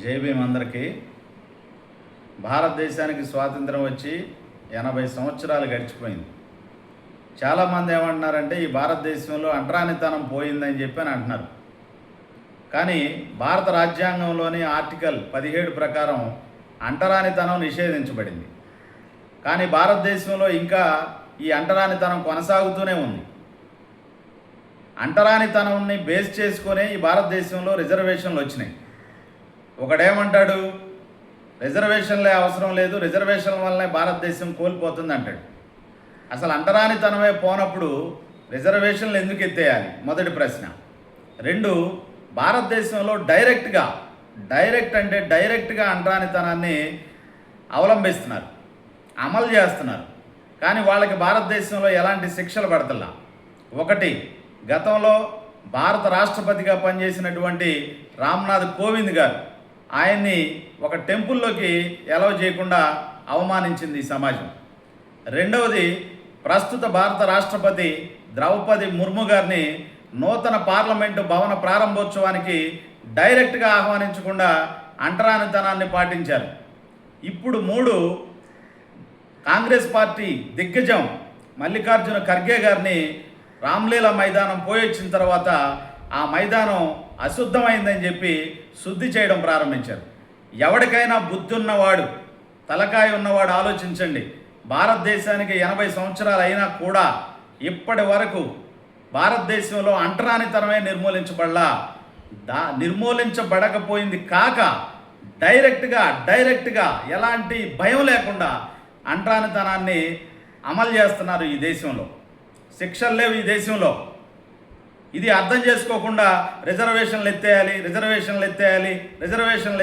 జై భీమ్ అందరికీ. భారతదేశానికి స్వాతంత్రం వచ్చి 80 సంవత్సరాలు గడిచిపోయింది. చాలామంది ఏమంటున్నారంటే ఈ భారతదేశంలో అంటరానితనం పోయిందని చెప్పి అంటున్నారు. కానీ భారత రాజ్యాంగంలోని ఆర్టికల్ 17 ప్రకారం అంటరానితనం నిషేధించబడింది. కానీ భారతదేశంలో ఇంకా ఈ అంటరానితనం కొనసాగుతూనే ఉంది. అంటరానితనాన్ని బేస్ చేసుకునే ఈ భారతదేశంలో రిజర్వేషన్లు వచ్చినాయి. ఒకడేమంటాడు, రిజర్వేషన్లే అవసరం లేదు, రిజర్వేషన్ల వల్లనే భారతదేశం కోల్పోతుంది అంటాడు. అసలు అంటరానితనమే పోనప్పుడు రిజర్వేషన్లు ఎందుకు ఎత్తేయాలి? మొదటి ప్రశ్న. రెండు, భారతదేశంలో డైరెక్ట్గా అంటరానితనాన్ని అవలంబిస్తున్నారు, అమలు చేస్తున్నారు. కానీ వాళ్ళకి భారతదేశంలో ఎలాంటి శిక్షలు పడతలా. ఒకటి, గతంలో భారత రాష్ట్రపతిగా పనిచేసినటువంటి రామ్నాథ్ కోవింద్ గారు ఆయన్ని ఒక టెంపుల్లోకి ఎలవ్ చేయకుండా అవమానించింది ఈ సమాజం. రెండవది, ప్రస్తుత భారత రాష్ట్రపతి ద్రౌపది ముర్ము గారిని నూతన పార్లమెంటు భవన ప్రారంభోత్సవానికి డైరెక్ట్గా ఆహ్వానించకుండా అంటరానితనాన్ని పాటించారు. ఇప్పుడు మూడు, కాంగ్రెస్ పార్టీ దిగ్గజం మల్లికార్జున ఖర్గే గారిని రామ్లీలా మైదానం పోయొచ్చిన తర్వాత ఆ మైదానం అశుద్ధమైందని చెప్పి శుద్ధి చేయడం ప్రారంభించారు. ఎవరికైనా బుద్ధి ఉన్నవాడు, తలకాయ ఉన్నవాడు ఆలోచించండి. భారతదేశానికి 80 సంవత్సరాలు అయినా కూడా ఇప్పటి వరకు భారతదేశంలో అంటరానితనమే నిర్మూలించబడకపోయింది కాక డైరెక్ట్గా ఎలాంటి భయం లేకుండా అంటరానితనాన్ని అమలు చేస్తున్నారు ఈ దేశంలో. శిక్షలు లేవు ఈ దేశంలో. ఇది అర్థం చేసుకోకుండా రిజర్వేషన్లు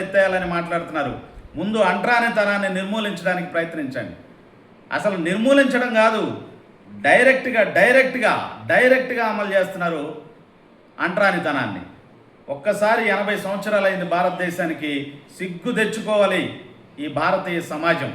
ఎత్తేయాలని మాట్లాడుతున్నారు. ముందు అంటరానితనాన్ని నిర్మూలించడానికి ప్రయత్నించండి. అసలు నిర్మూలించడం కాదు, డైరెక్ట్గా అమలు చేస్తున్నారు అంటరానితనాన్ని. ఒక్కసారి 80 సంవత్సరాలు అయింది భారతదేశానికి. సిగ్గు తెచ్చుకోవాలి ఈ భారతీయ సమాజం.